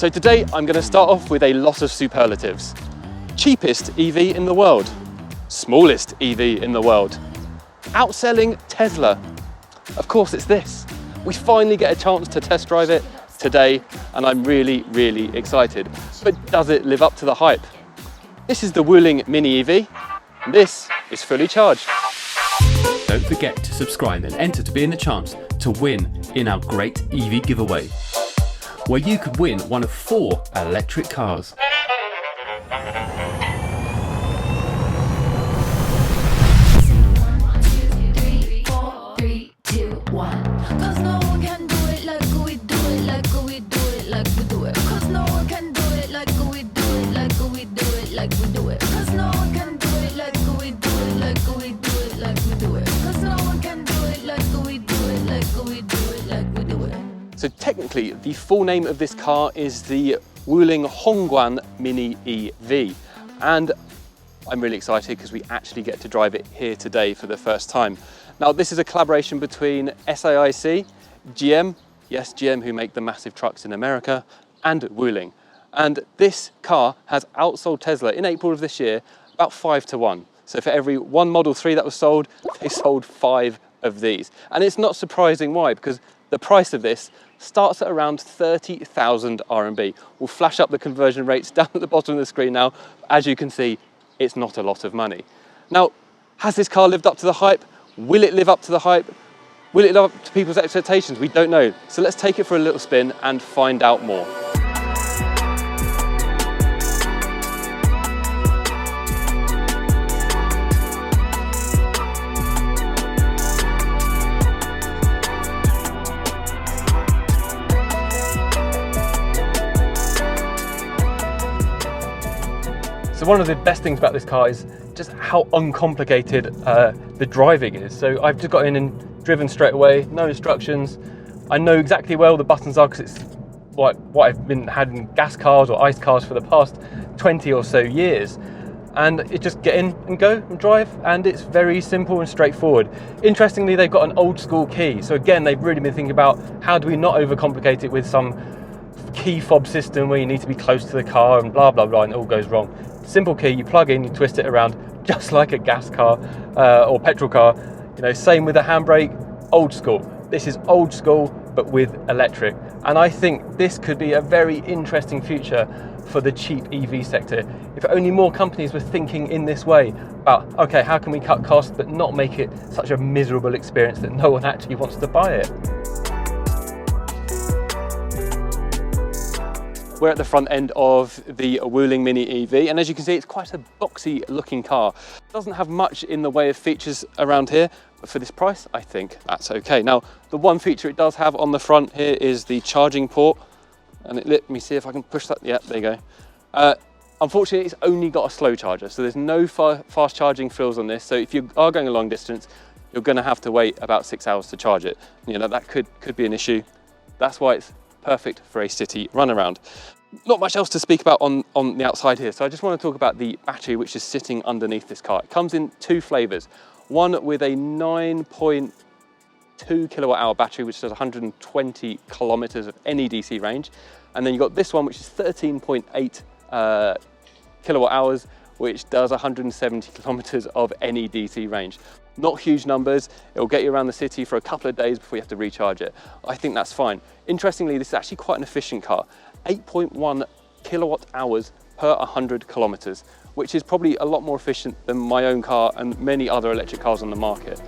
So today I'm going to start off with a lot of superlatives. Cheapest EV in the world, smallest EV in the world, outselling Tesla. Of course it's this. We finally get a chance to test drive it today and I'm really, really excited. But does it live up to the hype? This is the Wuling Mini EV and this is fully charged. Don't forget to subscribe and enter to be in the chance to win in our great EV giveaway, where you could win one of 4 electric cars. So technically, the full name of this car is the Wuling Hongguang Mini EV. And I'm really excited because we actually get to drive it here today for the first time. Now, this is a collaboration between SAIC, GM, yes, GM who make the massive trucks in America, and Wuling. And this car has outsold Tesla in April of this year about 5 to 1. So for every one Model 3 that was sold, they sold 5 of these. And it's not surprising why, because the price of this starts at around 30,000 RMB. We'll flash up the conversion rates down at the bottom of the screen now. As you can see, it's not a lot of money. Now, has this car lived up to the hype? Will it live up to the hype? Will it live up to people's expectations? We don't know. So let's take it for a little spin and find out more. So one of the best things about this car is just how uncomplicated the driving is. So I've just got in and driven straight away, no instructions. I know exactly where all the buttons are because it's what I've been had in gas cars or ICE cars for the past 20 or so years. And it just get in and go and drive, and it's very simple and straightforward. Interestingly, they've got an old school key. So again, they've really been thinking about how do we not overcomplicate it with some key fob system where you need to be close to the car and blah, blah, blah, and it all goes wrong. Simple key, you plug in, you twist it around just like a gas car or petrol car. You know, same with a handbrake, old school. This is old school, but with electric. And I think this could be a very interesting future for the cheap EV sector. If only more companies were thinking in this way about, okay, how can we cut costs, but not make it such a miserable experience that no one actually wants to buy it. We're at the front end of the Wuling Mini EV, and as you can see, it's quite a boxy looking car. It doesn't have much in the way of features around here, but for this price, I think that's okay. Now, the one feature it does have on the front here is the charging port, and let me see if I can push that. Yeah, there you go. Unfortunately, it's only got a slow charger, so there's no fast charging frills on this. So if you are going a long distance, you're going to have to wait about 6 hours to charge it. You know, that could be an issue. That's why it's perfect for a city runaround. Not much else to speak about on the outside here, so I just want to talk about the battery which is sitting underneath this car. It comes in 2 flavors, one with a 9.2 kilowatt hour battery which does 120 kilometers of any DC range, and then you've got this one which is 13.8 kilowatt hours which does 170 kilometers of any DC range. Not huge numbers. It will get you around the city for a couple of days before you have to recharge it. I think that's fine. Interestingly, this is actually quite an efficient car. 8.1 kilowatt hours per 100 kilometers, which is probably a lot more efficient than my own car and many other electric cars on the market.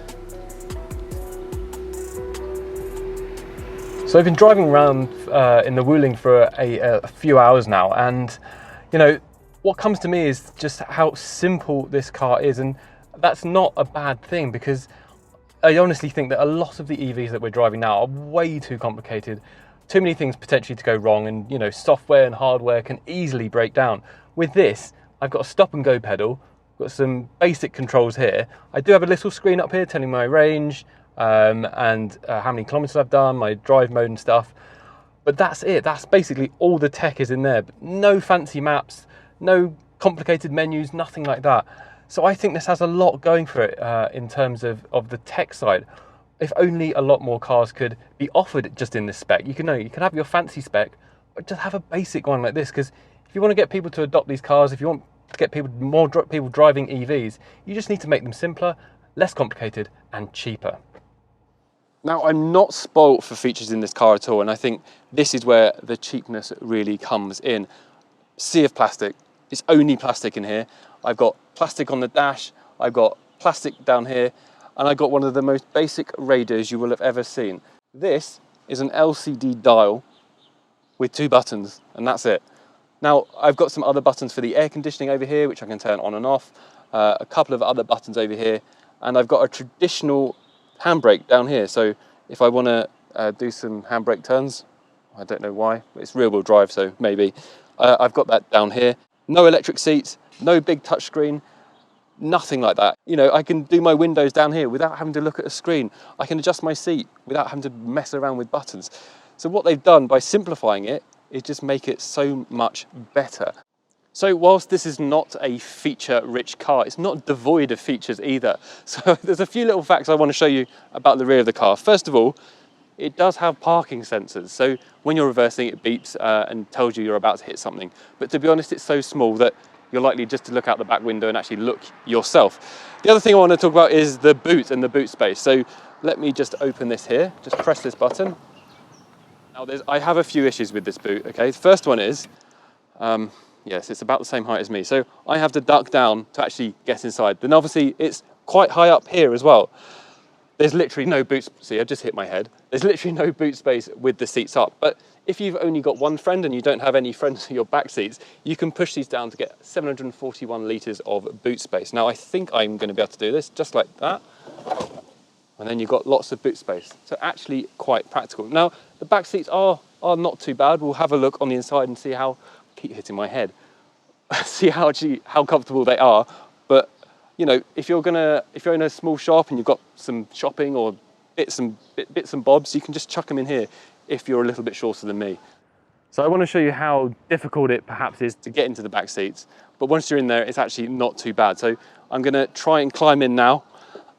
So I've been driving around in the Wuling for a few hours now, and you know, what comes to me is just how simple this car is, and that's not a bad thing, because I honestly think that a lot of the EVs that we're driving now are way too complicated. Too many things potentially to go wrong, and you know, software and hardware can easily break down. With this, I've got a stop and go pedal, got some basic controls here. I do have a little screen up here telling my range and how many kilometers I've done, my drive mode and stuff. But that's it. That's basically all the tech is in there. But no fancy maps, no complicated menus, nothing like that. So I think this has a lot going for it in terms of the tech side. If only a lot more cars could be offered just in this spec. You can have your fancy spec, just have a basic one like this, because if you want to get people to adopt these cars, if you want to get more people driving EVs, you just need to make them simpler, less complicated and cheaper. Now, I'm not spoilt for features in this car at all, and I think this is where the cheapness really comes in. Sea of plastic. It's only plastic in here. I've got plastic on the dash, I've got plastic down here, and I've got one of the most basic radios you will have ever seen. This is an LCD dial with 2 buttons, and that's it. Now, I've got some other buttons for the air conditioning over here, which I can turn on and off, a couple of other buttons over here, and I've got a traditional handbrake down here. So if I want to do some handbrake turns, I don't know why, it's rear wheel drive, so maybe, I've got that down here. No electric seats, no big touchscreen, nothing like that. You know, I can do my windows down here without having to look at a screen. I can adjust my seat without having to mess around with buttons. So what they've done by simplifying it is just make it so much better. So whilst this is not a feature-rich car, it's not devoid of features either. So there's a few little facts I want to show you about the rear of the car. First of all, it does have parking sensors. So when you're reversing, it beeps and tells you you're about to hit something. But to be honest, it's so small that you're likely just to look out the back window and actually look yourself. The other thing I want to talk about is the boot and the boot space. So let me just open this here, just press this button. Now I have a few issues with this boot, okay? The first one is, yes, it's about the same height as me. So I have to duck down to actually get inside. Then obviously it's quite high up here as well. There's literally no boot, see, I just hit my head. There's literally no boot space with the seats up. But if you've only got one friend and you don't have any friends in your back seats, you can push these down to get 741 litres of boot space. Now I think I'm going to be able to do this just like that. And then you've got lots of boot space. So actually quite practical. Now the back seats are not too bad. We'll have a look on the inside and see how, keep hitting my head, see how comfortable they are. But you know, if you're in a small shop and you've got some shopping or bits and bobs, you can just chuck them in here if you're a little bit shorter than me. So I want to show you how difficult it perhaps is to get into the back seats, but once you're in there, it's actually not too bad. So I'm going to try and climb in now.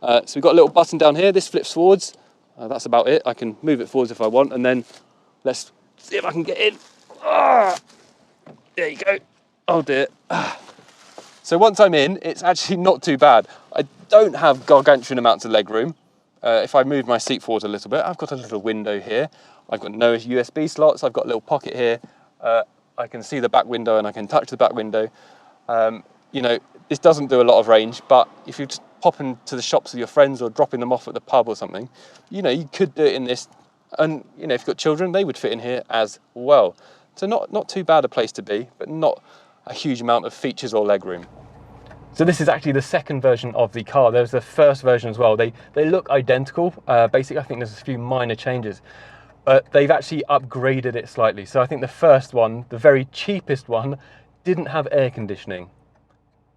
So we've got a little button down here. This flips forwards. That's about it. I can move it forwards if I want, and then let's see if I can get in. There you go. Oh dear. So once I'm in, it's actually not too bad. I don't have gargantuan amounts of leg room. If I move my seat forward a little bit, I've got a little window here. I've got no USB slots. I've got a little pocket here. I can see the back window and I can touch the back window. You know, this doesn't do a lot of range, but if you just pop into the shops with your friends or dropping them off at the pub or something, you know, you could do it in this. And, you know, if you've got children, they would fit in here as well. So not too bad a place to be, but not a huge amount of features or legroom. So this is actually the second version of the car. There's the first version as well. They look identical. Basically, I think there's a few minor changes, but they've actually upgraded it slightly. So I think the first one, the very cheapest one, didn't have air conditioning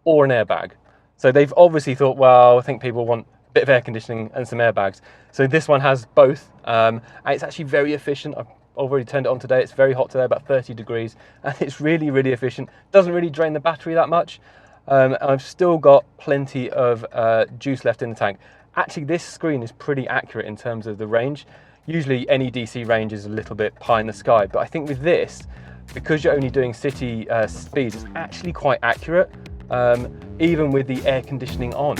or an airbag. So they've obviously thought, well, I think people want a bit of air conditioning and some airbags. So this one has both, and it's actually very efficient. I've already turned it on today. It's very hot today, about 30 degrees, and it's really, really efficient. Doesn't really drain the battery that much. And I've still got plenty of juice left in the tank. Actually, this screen is pretty accurate in terms of the range. Usually any DC range is a little bit pie in the sky, but I think with this, because you're only doing city speeds, it's actually quite accurate, even with the air conditioning on.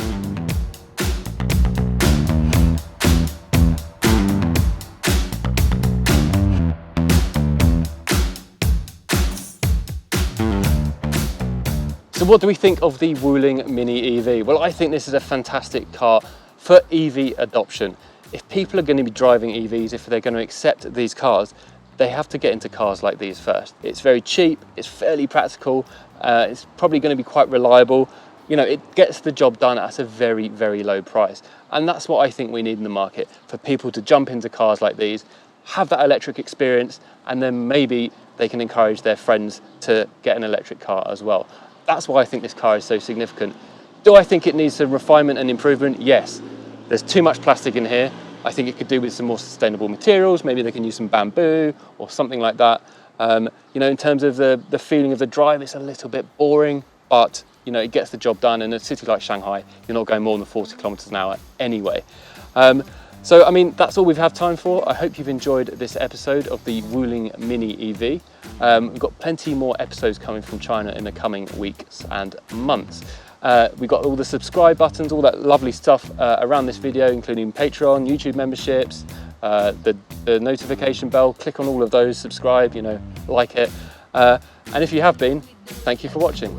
So what do we think of the Wuling Mini EV? Well, I think this is a fantastic car for EV adoption. If people are going to be driving EVs, if they're going to accept these cars, they have to get into cars like these first. It's very cheap, it's fairly practical, it's probably going to be quite reliable. You know, it gets the job done at a very, very low price. And that's what I think we need in the market, for people to jump into cars like these, have that electric experience, and then maybe they can encourage their friends to get an electric car as well. That's why I think this car is so significant. Do I think it needs some refinement and improvement? Yes. There's too much plastic in here. I think it could do with some more sustainable materials. Maybe they can use some bamboo or something like that. You know, in terms of the feeling of the drive, it's a little bit boring, but you know, it gets the job done. In a city like Shanghai, you're not going more than 40 kilometers an hour anyway. So, I mean, that's all we've had time for. I hope you've enjoyed this episode of the Wuling Mini EV. We've got plenty more episodes coming from China in the coming weeks and months. We've got all the subscribe buttons, all that lovely stuff around this video, including Patreon, YouTube memberships, the notification bell. Click on all of those, subscribe, you know, like it. And if you have been, thank you for watching.